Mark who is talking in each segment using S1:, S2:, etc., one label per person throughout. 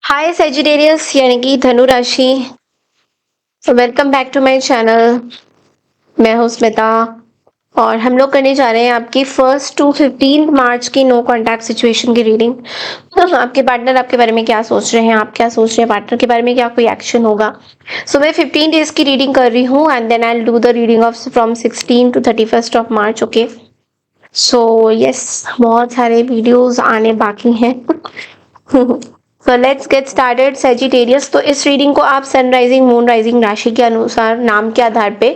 S1: हाय Sagittarius यानी कि धनु राशि। Welcome back to my channel. मैं हूँ स्मिता और हम लोग करने जा रहे हैं आपकी 1 टू 15 मार्च की नो कॉन्टैक्ट सिचुएशन की रीडिंग। आपके पार्टनर आपके बारे में क्या सोच रहे हैं, आप क्या सोच रहे हैं पार्टनर के बारे में, क्या कोई एक्शन होगा। सो मैं 15 डेज की रीडिंग कर रही हूँ and then I do the reading of from 16 to 31 March. Okay, so yes, बहुत सारे वीडियोस आने बाकी हैं। So let's get started Sagittarius. तो इस रीडिंग को आप सन राइजिंग मून राइजिंग राशि के अनुसार नाम के आधार पे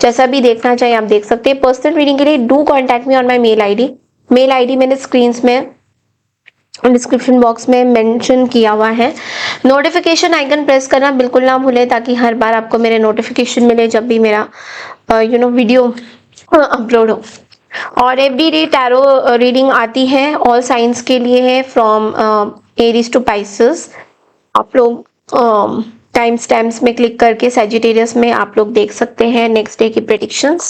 S1: जैसा भी देखना चाहिए आप देख सकते हैं। पर्सनल रीडिंग के लिए do contact me on my mail ID मैंने स्क्रीन में डिस्क्रिप्शन बॉक्स में मेंशन किया हुआ है। नोटिफिकेशन आइकन प्रेस करना बिल्कुल ना भूलें ताकि हर बार आपको मेरे नोटिफिकेशन मिले जब भी मेरा वीडियो अपलोड हो। और एवरीडे टैरो रीडिंग आती है, ऑल साइंस के लिए है, फ्रॉम एरीज टू पाइसेस। आप लोग टाइम स्टैम्प्स में क्लिक करके सेजिटेरियस में आप लोग देख सकते हैं नेक्स्ट डे की predictions.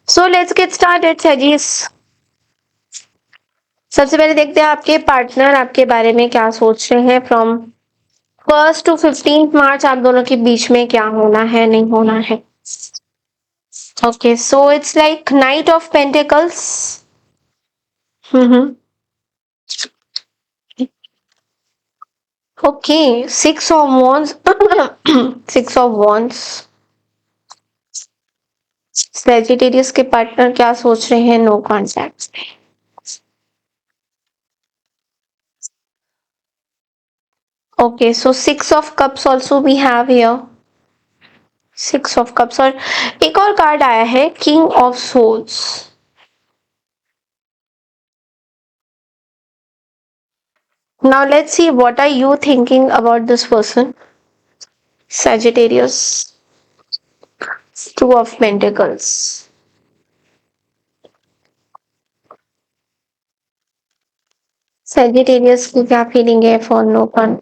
S1: So let's get started सेजिस। सबसे पहले देखते हैं आपके पार्टनर आपके बारे में क्या सोच रहे हैं। फ्रॉम 1 टू 15 मार्च आप दोनों के बीच में क्या होना है, नहीं होना है। Okay, so it's like knight of pentacles. Hmm. Okay, 6 of wands। 6 of wands। Sagittarius के पार्टनर क्या सोच रहे हैं नो कॉन्टैक्ट में। Okay, so 6 of cups also we have here. 6 of cups और एक और कार्ड आया है king of swords. Now let's see what are you thinking about this person. Sagittarius, 2 of pentacles। Sagittarius की क्या फीलिंग है for no con.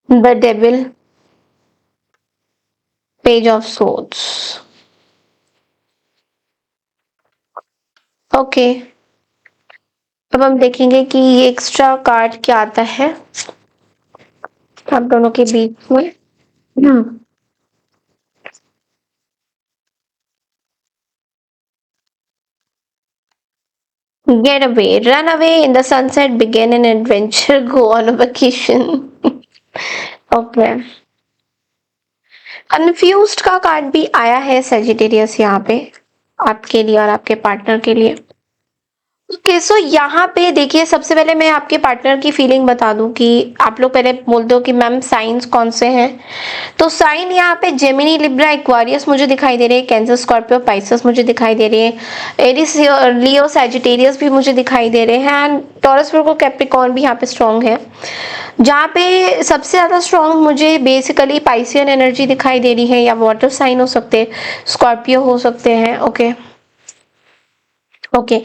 S1: The devil, page of swords. Okay, अब हम देखेंगे कि ये एक्स्ट्रा कार्ड क्या आता है आप दोनों के बीच में। Get away, run away in the sunset, begin an adventure, go on a vacation। Okay, confused का कार्ड भी आया है सेजिटेरियस यहाँ पे आपके लिए और आपके पार्टनर के लिए। ओके, सो यहाँ पे देखिए, सबसे पहले मैं आपके पार्टनर की फीलिंग बता दूं कि आप लोग पहले बोलते हो कि मैम साइंस कौन से हैं। तो साइन यहाँ पे जेमिनी, लिब्रा, एक्वारियस मुझे दिखाई दे रहे हैं, कैंसर, स्कॉर्पियो, पाइसेस मुझे दिखाई दे रहे हैं, एरिस, लियो, सैजिटेरियस भी मुझे दिखाई दे रहे हैं एंड टॉरस, वर्गो, कैप्रिकॉर्न भी यहाँ पे स्ट्रांग है। जहाँ पे सबसे ज्यादा स्ट्रांग मुझे बेसिकली पाइसियन एनर्जी दिखाई दे रही है, या वाटर साइन हो सकते हैं, स्कॉर्पियो हो सकते हैं। Okay okay,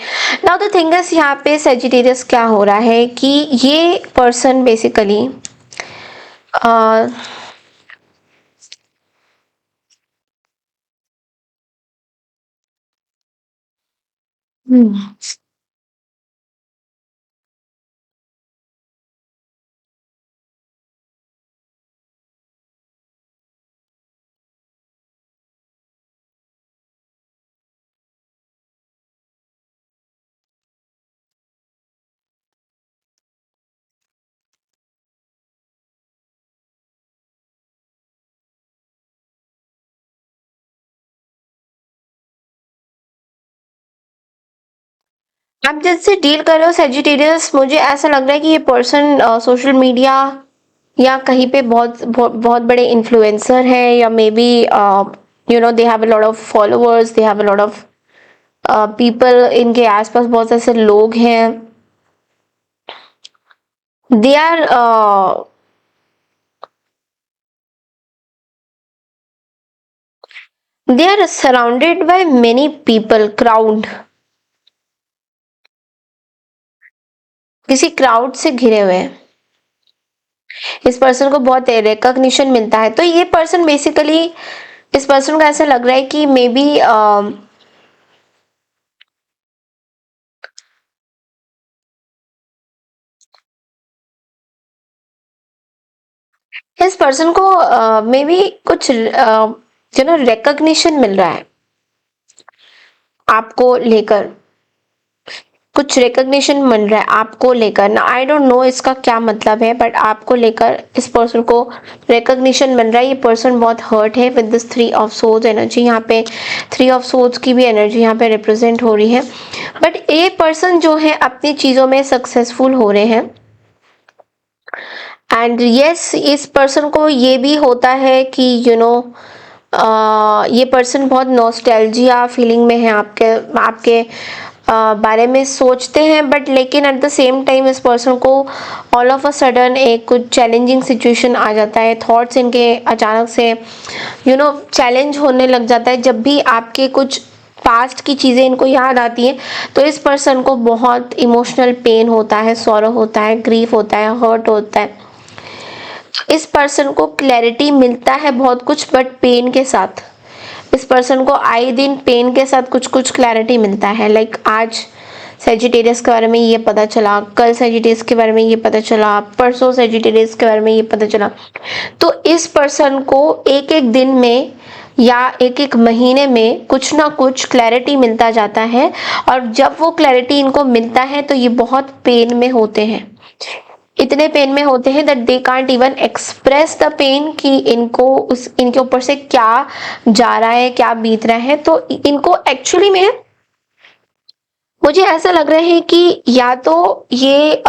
S1: now the thing is यहाँ पे सेजिटेरियस क्या हो रहा है कि ये पर्सन बेसिकली आप जिससे डील कर रहे हो सेजिटेरियस, मुझे ऐसा लग रहा है कि ये पर्सन सोशल मीडिया या कहीं पे बहुत बड़े इन्फ्लुएंसर है, या maybe they have a lot of followers, they have a lot of people, इनके आसपास बहुत ऐसे लोग हैं। They are they are surrounded by many people, crowd, किसी क्राउड से घिरे हुए हैं। इस पर्सन को बहुत रिकॉग्निशन मिलता है, तो ये पर्सन बेसिकली, इस पर्सन को ऐसा लग रहा है कि मे बी इस पर्सन को मे बी कुछ रिकॉग्निशन मिल रहा है आपको लेकर, कुछ रिकॉग्निशन मिल रहा है आपको लेकर ना। आई डोंट नो इसका क्या मतलब है, बट आपको लेकर इस पर्सन को रिकॉग्निशन मिल रहा है। ये पर्सन बहुत हर्ट है with this 3 of swords energy. यहाँ पे 3 ऑफ सोर्ड्स की भी एनर्जी यहाँ पे रिप्रेजेंट हो रही है। बट ये पर्सन जो है अपनी चीजों में सक्सेसफुल हो रहे हैं। एंड यस, इस पर्सन को ये भी होता है कि ये पर्सन बहुत नॉस्टैल्जिया फीलिंग में है, आपके बारे में सोचते हैं, बट लेकिन एट द सेम टाइम इस पर्सन को ऑल ऑफ अ सडन एक कुछ चैलेंजिंग सिचुएशन आ जाता है। थॉट्स इनके अचानक से चैलेंज होने लग जाता है। जब भी आपके कुछ पास्ट की चीज़ें इनको याद आती हैं तो इस पर्सन को बहुत इमोशनल पेन होता है, सॉरो होता है, ग्रीफ होता है, हर्ट होता है। इस पर्सन को क्लैरिटी मिलता है बहुत कुछ, बट पेन के साथ। इस पर्सन को आए दिन पेन के साथ कुछ कुछ क्लैरिटी मिलता है। लाइक आज सेजिटेरियस के बारे में ये पता चला, कल सेजिटेरियस के बारे में ये पता चला, परसों सेजिटेरियस के बारे में ये पता चला। तो इस पर्सन को एक एक दिन में या एक एक महीने में कुछ ना कुछ क्लैरिटी मिलता जाता है। और जब वो क्लैरिटी इनको मिलता है तो ये बहुत पेन में होते हैं, इतने पेन में होते हैं that they can't even express the pain कि इनके ऊपर से क्या जा रहा है, क्या बीत रहा है। तो इनको एक्चुअली में मुझे ऐसा लग रहा है कि या तो ये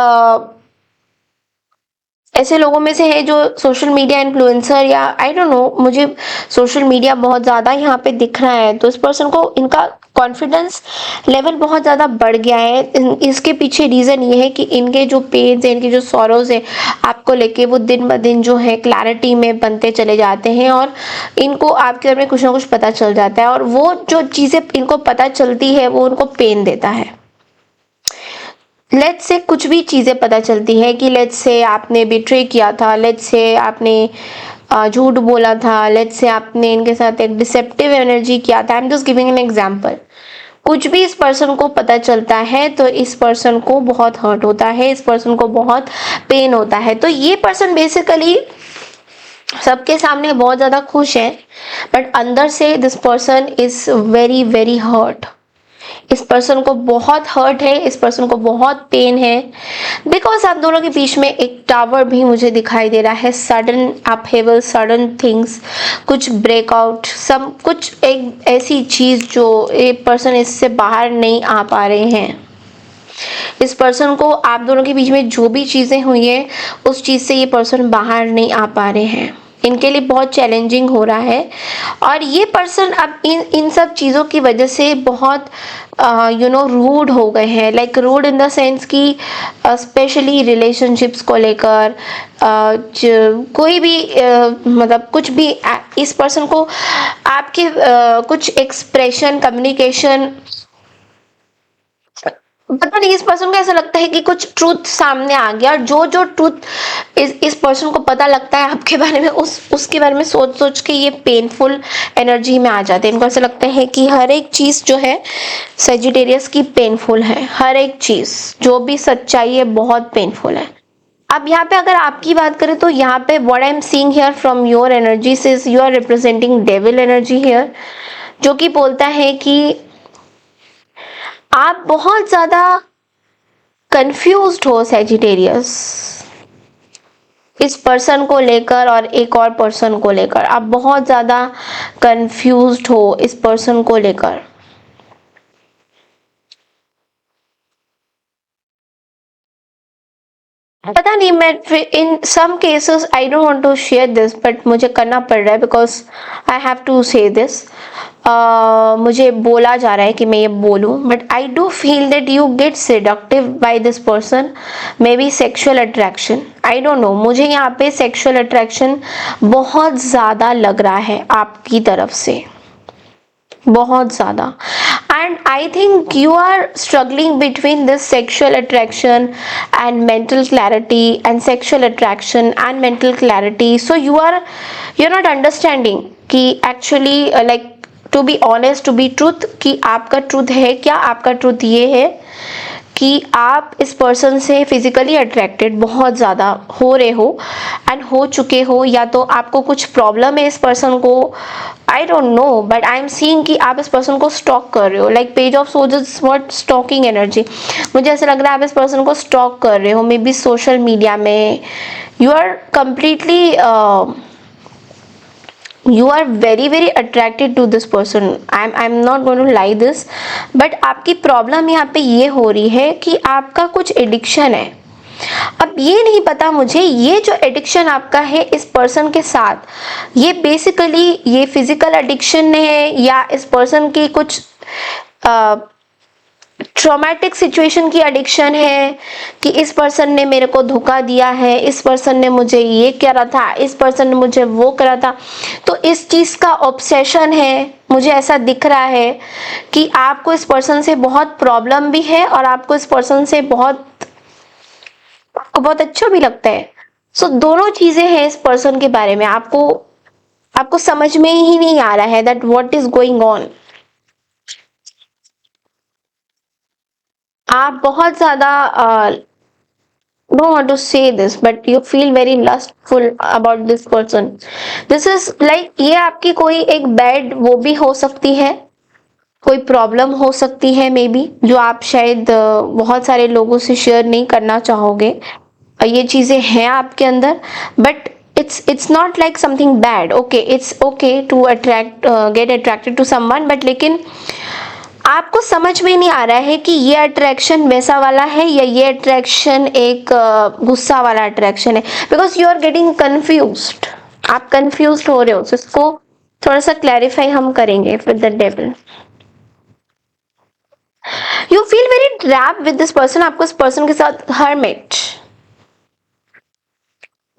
S1: ऐसे लोगों में से है जो सोशल मीडिया इन्फ्लुएंसर, या आई डोंट नो, मुझे सोशल मीडिया बहुत ज़्यादा यहाँ पे दिख रहा है। तो इस पर्सन को इनका कॉन्फिडेंस लेवल बहुत ज़्यादा बढ़ गया है। इसके पीछे रीज़न ये है कि इनके जो पेन्स है, इनके जो सॉरोज है आपको लेके, वो दिन ब दिन जो है क्लैरिटी में बनते चले जाते हैं। और इनको आपके बारे में कुछ ना कुछ पता चल जाता है, और वो जो चीज़ें इनको पता चलती है वो उनको पेन देता है। लेट्स से कुछ भी चीज़ें पता चलती है कि लेट्स से आपने बिट्रे किया था, लेट्स से आपने झूठ बोला था, लेट्स से आपने इनके साथ एक डिसेप्टिव एनर्जी किया था। I am just giving an example. कुछ भी इस पर्सन को पता चलता है तो इस पर्सन को बहुत हर्ट होता है, इस पर्सन को बहुत पेन होता है। तो ये पर्सन बेसिकली सबके सामने बहुत ज़्यादा खुश है, बट अंदर से this person is very very hurt. इस पर्सन को बहुत हर्ट है, इस पर्सन को बहुत पेन है, बिकॉज आप दोनों के बीच में एक टावर भी मुझे दिखाई दे रहा है। सडन अपहेवल, सडन थिंग्स, कुछ ब्रेकआउट, सब कुछ एक ऐसी चीज जो ये पर्सन इससे बाहर नहीं आ पा रहे हैं। इस पर्सन को आप दोनों के बीच में जो भी चीजें हुई है उस चीज से ये पर्सन बाहर नहीं आ पा रहे हैं। इनके लिए बहुत चैलेंजिंग हो रहा है। और ये पर्सन अब इन सब चीज़ों की वजह से बहुत रूड हो गए हैं। Like rude in the sense कि स्पेशली रिलेशनशिप्स को लेकर, कोई भी मतलब कुछ भी इस पर्सन को आपके कुछ एक्सप्रेशन, कम्युनिकेशन, पता नहीं, इस पर्सन को ऐसा लगता है कि कुछ ट्रूथ सामने आ गया, और जो जो ट्रूथ इस पर्सन को पता लगता है आपके बारे में, उसके बारे में सोच सोच के ये पेनफुल एनर्जी में आ जाते हैं। इनको ऐसा लगता है कि हर एक चीज जो है सेजिटेरियस की पेनफुल है, हर एक चीज जो भी सच्चाई है बहुत पेनफुल है। अब यहाँ पे अगर आपकी बात करें तो यहाँ पे what I am seeing here from your energies is you are representing devil energy here, जो कि बोलता है कि आप बहुत ज्यादा कंफ्यूज्ड हो सेजिटेरियस, इस पर्सन को लेकर और एक और पर्सन को लेकर। आप बहुत ज्यादा कंफ्यूज्ड हो इस पर्सन को लेकर। पता नहीं, मैं in some cases I don't want to share this, but मुझे करना पड़ रहा है because I have to say this. मुझे बोला जा रहा है कि मैं ये बोलूं, but I do feel that you get seductive by this person, maybe sexual attraction, I don't know. मुझे यहाँ पे सेक्सुअल अट्रैक्शन बहुत ज़्यादा लग रहा है आपकी तरफ से, बहुत ज़्यादा। And I think you are struggling between this sexual attraction and mental clarity, and sexual attraction and mental clarity. So you're not understanding कि actually like to be honest, to be truth, कि आपका truth है क्या, आपका truth ये है कि आप इस पर्सन से फिजिकली अट्रैक्टेड बहुत ज़्यादा हो रहे हो एंड हो चुके हो, या तो आपको कुछ प्रॉब्लम है इस पर्सन को, I don't know, but I am seeing कि आप इस पर्सन को स्टॉक कर रहे हो। Like page of swords is what stalking energy. मुझे ऐसा लग रहा है आप इस पर्सन को स्टॉक कर रहे हो, मे बी सोशल मीडिया में। You are completely you are very very attracted to this person. I'm not going to lie this, but आपकी प्रॉब्लम यहाँ पे ये हो रही है कि आपका कुछ एडिक्शन है। अब ये नहीं पता मुझे, ये जो एडिक्शन आपका है इस पर्सन के साथ, ये बेसिकली ये फिजिकल एडिक्शन है या इस पर्सन की कुछ ट्रॉमेटिक सिचुएशन की एडिक्शन है कि इस पर्सन ने मेरे को धोखा दिया है, इस पर्सन ने मुझे ये करा था, इस पर्सन ने मुझे वो करा था, तो इस चीज का ऑब्सेशन है। मुझे ऐसा दिख रहा है कि आपको इस पर्सन से बहुत प्रॉब्लम भी है और आपको इस पर्सन से आपको बहुत अच्छा भी लगता है। सो दोनों चीजें हैं इस पर्सन के बारे में। आपको समझ में ही नहीं आ रहा है that what is going on. आप बहुत ज़्यादा don't want to say this, but you feel very lustful about this person. This is like ये आपकी कोई एक बैड वो भी हो सकती है, कोई प्रॉब्लम हो सकती है मे बी, जो आप शायद बहुत सारे लोगों से शेयर नहीं करना चाहोगे। ये चीज़ें हैं आपके अंदर, but it's not like something bad. Okay, it's okay to get attracted to someone, but लेकिन आपको समझ में नहीं आ रहा है कि ये अट्रैक्शन वैसा वाला है या ये अट्रैक्शन एक गुस्सा वाला अट्रैक्शन है, because you are getting confused. आप कंफ्यूज्ड हो रहे हो। तो इसको थोड़ा सा क्लैरिफाई हम करेंगे with the devil. You feel very trap with this person. आपको इस पर्सन के साथ hermit,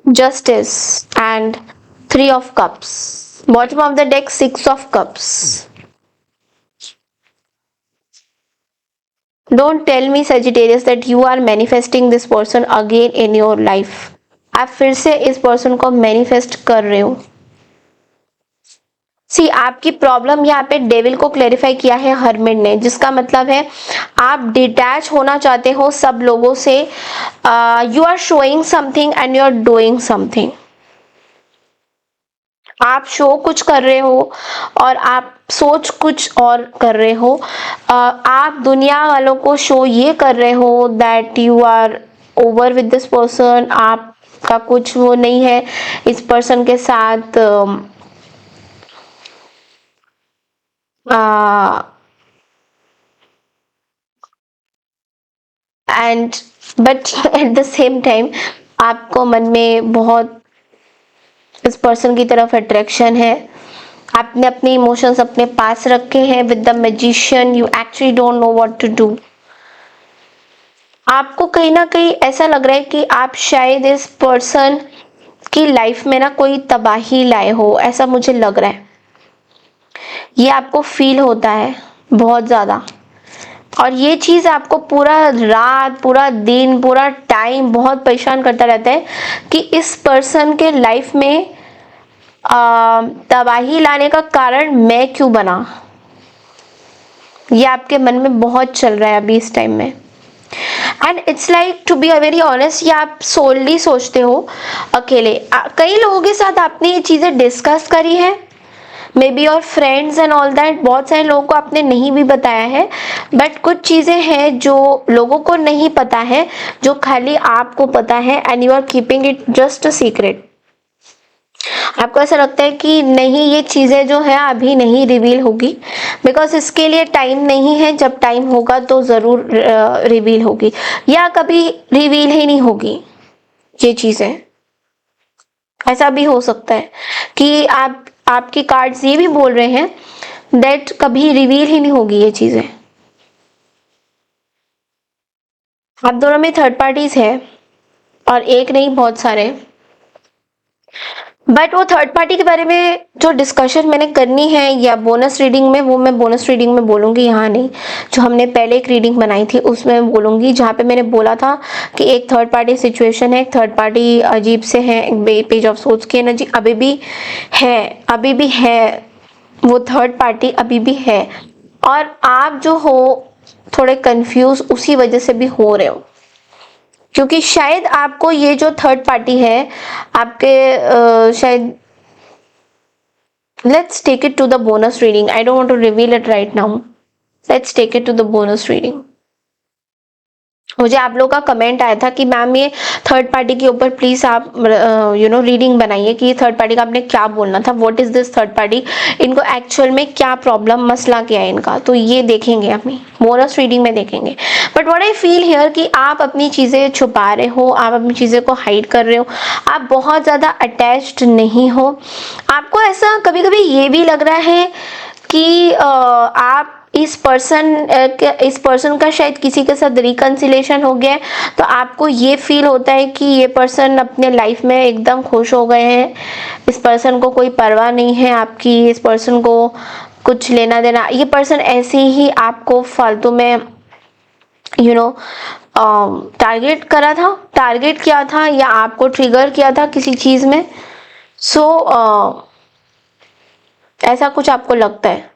S1: justice and 3 of cups, bottom of the deck 6 of cups. Don't tell me Sagittarius that you are manifesting this person again in your life. आप फिर से इस person को manifest कर रहे हो। सी आपकी प्रॉब्लम यहाँ पे डेविल को क्लेरिफाई किया है हर्मिट ने, जिसका मतलब है आप डिटैच होना चाहते हो सब लोगों से। You are showing something and you are doing something. आप शो कुछ कर रहे हो और आप सोच कुछ और कर रहे हो। आप दुनिया वालों को शो ये कर रहे हो that you are over with this person. आपका कुछ वो नहीं है इस पर्सन के साथ। And but at the same time आपको मन में बहुत इस पर्सन की तरफ अट्रैक्शन है। आपने अपने इमोशंस अपने पास रखे हैं। With the magician you actually don't know what to do. आपको कहीं ना कहीं ऐसा लग रहा है कि आप शायद इस पर्सन की लाइफ में ना कोई तबाही लाए हो, ऐसा मुझे लग रहा है। ये आपको फील होता है बहुत ज़्यादा, और ये चीज़ आपको पूरा रात, पूरा दिन, पूरा टाइम बहुत परेशान करता रहता है कि इस पर्सन के लाइफ में तबाही लाने का कारण मैं क्यों बना। ये आपके मन में बहुत चल रहा है अभी इस टाइम में। And it's like to be very honest, ये आप सोलली सोचते हो अकेले। कई लोगों के साथ आपने ये चीज़ें डिस्कस करी है, may be your friends and all that. बहुत सारे लोगों को आपने नहीं भी बताया है, बट कुछ चीज़ें हैं जो लोगों को नहीं पता है, जो खाली आपको पता है, and you are keeping it just a secret. आपको ऐसा लगता है कि नहीं, ये चीज़ें जो है अभी नहीं रिवील होगी, बिकॉज इसके लिए टाइम नहीं है। जब टाइम होगा तो ज़रूर रिवील होगी, या कभी रिवील ही नहीं होगी ये चीज़ें। ऐसा भी हो सकता है कि आपके कार्ड्स ये भी बोल रहे हैं दैट कभी रिवील ही नहीं होगी ये चीज़ें। आप दोनों में थर्ड पार्टीज है, और एक नहीं बहुत सारे। बट वो थर्ड पार्टी के बारे में जो डिस्कशन मैंने करनी है या बोनस रीडिंग में, वो मैं बोनस रीडिंग में बोलूँगी, यहाँ नहीं। जो हमने पहले एक रीडिंग बनाई थी उसमें मैं बोलूँगी, जहाँ पे मैंने बोला था कि एक थर्ड पार्टी सिचुएशन है, एक थर्ड पार्टी अजीब से है, एक पेज ऑफ सोच की एनर्जी अभी भी है, वो थर्ड पार्टी अभी भी है। और आप जो हो थोड़े कंफ्यूज उसी वजह से भी हो रहे हो, क्योंकि शायद आपको ये जो थर्ड पार्टी है आपके शायद, let's take it to the bonus reading. I don't want to reveal it right now. Let's take it to the bonus reading. मुझे आप लोगों का कमेंट आया था कि मैम ये थर्ड पार्टी के ऊपर प्लीज आप रीडिंग बनाइए कि थर्ड पार्टी का आपने क्या बोलना था, what is this third party, इनको एक्चुअल में क्या प्रॉब्लम मसला क्या है इनका। तो ये देखेंगे अपनी बोनस रीडिंग में देखेंगे। But what I feel here कि आप अपनी चीजें छुपा रहे हो, आप अपनी चीजें को हाइड कर रहे हो, आप बहुत ज्यादा अटैच्ड नहीं हो। आपको ऐसा कभी कभी ये भी लग रहा है कि आप इस पर्सन का शायद किसी के साथ रिकंसिलेशन हो गया है, तो आपको ये फील होता है कि ये पर्सन अपने लाइफ में एकदम खुश हो गए हैं, इस पर्सन को कोई परवाह नहीं है आपकी, इस पर्सन को कुछ लेना देना, ये पर्सन ऐसे ही आपको फालतू में टारगेट किया था या आपको ट्रिगर किया था किसी चीज में। ऐसा कुछ आपको लगता है।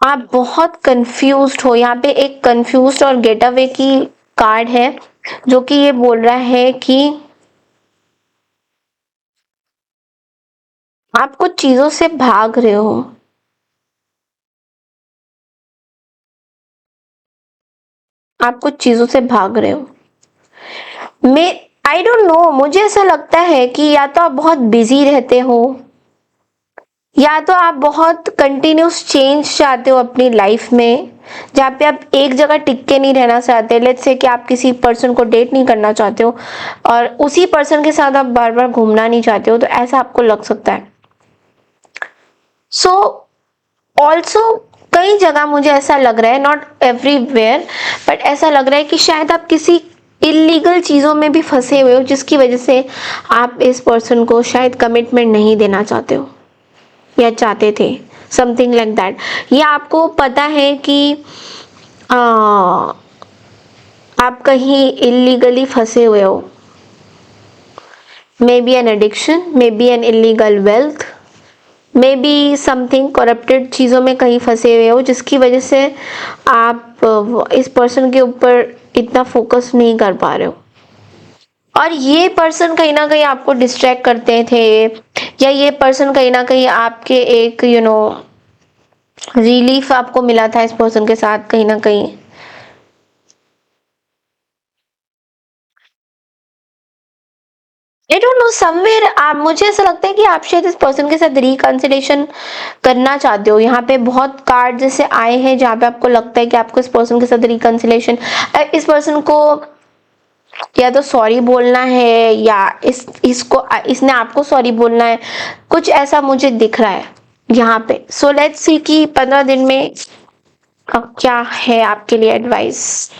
S1: आप बहुत कंफ्यूज्ड हो, यहाँ पे एक कंफ्यूज्ड और गेट अवे की कार्ड है जो कि ये बोल रहा है कि आप कुछ चीजों से भाग रहे हो। आप कुछ चीजों से भाग रहे हो। मैं आई डोंट नो, मुझे ऐसा लगता है कि या तो आप बहुत बिजी रहते हो या तो आप बहुत कंटिन्यूस चेंज चाहते हो अपनी लाइफ में, जहाँ पे आप एक जगह टिक के नहीं रहना चाहते। लेट्स से कि आप किसी पर्सन को डेट नहीं करना चाहते हो और उसी पर्सन के साथ आप बार बार घूमना नहीं चाहते हो, तो ऐसा आपको लग सकता है। सो ऑल्सो कई जगह मुझे ऐसा लग रहा है, नॉट एवरीवेयर, बट ऐसा लग रहा है कि शायद आप किसी इलीगल चीजों में भी फंसे हुए हो, जिसकी वजह से आप इस पर्सन को शायद कमिटमेंट नहीं देना चाहते हो या चाहते थे, समथिंग लाइक दैट। या आपको पता है कि आप कहीं इलीगली फंसे हुए हो, may be an addiction, may be an illegal wealth, may be something corrupted चीज़ों में कहीं फंसे हुए हो, जिसकी वजह से आप इस पर्सन के ऊपर इतना फोकस नहीं कर पा रहे हो। और ये पर्सन कहीं ना कहीं आपको डिस्ट्रैक्ट करते थे, या ये पर्सन कहीं ना कहीं आपके एक रिलीफ आपको मिला था इस पर्सन के साथ कहीं ना कहीं। आई डोंट नो, समवेयर आप, मुझे ऐसा लगता है कि आप शायद इस पर्सन के साथ रिकंसिलेशन करना चाहते हो। यहाँ पे बहुत कार्ड जैसे आए हैं जहाँ पे आपको लगता है कि आपको इस पर्सन के साथ रिकंसिलेशन, इस पर्सन को या तो सॉरी बोलना है या इसने आपको सॉरी बोलना है, कुछ ऐसा मुझे दिख रहा है यहाँ पे। सो लेट्स सी कि 15 दिन में अब क्या है आपके लिए advice.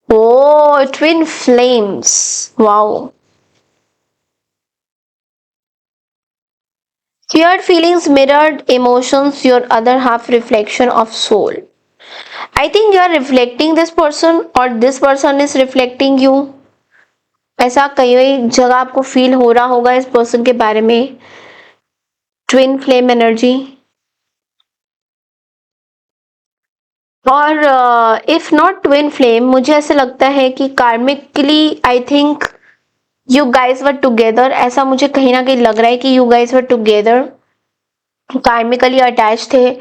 S1: Oh twin flames, wow. Shared feelings, mirrored emotions, your other half reflection of soul. I think you are reflecting this person or this person is reflecting you. ऐसा कई जगह आपको फील हो रहा होगा इस पर्सन के बारे में। Twin flame energy. और इफ नॉट ट्विन फ्लेम, मुझे ऐसा लगता है कि karmically I think you guys were together. ऐसा मुझे कहीं ना कहीं लग रहा है कि you guys were together, karmically attach थे।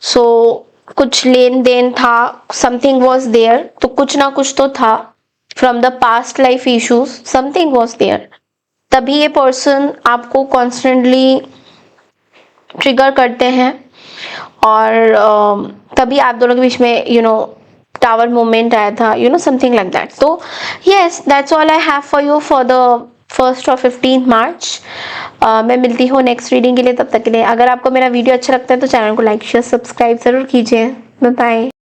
S1: सो कुछ लेन देन था, समथिंग वॉज देयर, तो कुछ ना कुछ तो था। From the past life issues something was there, तभी ये पर्सन आपको कॉन्स्टेंटली ट्रिगर करते हैं और तभी आप दोनों के बीच में टावर मोमेंट आया था, समथिंग लाइक दैट। तो yes, that's all I have for you for the 1st और 15 मार्च। मैं मिलती हूँ नेक्स्ट रीडिंग के लिए। तब तक के लिए अगर आपको मेरा वीडियो अच्छा लगता है तो चैनल को लाइक शेयर सब्सक्राइब जरूर कीजिए। Bye bye.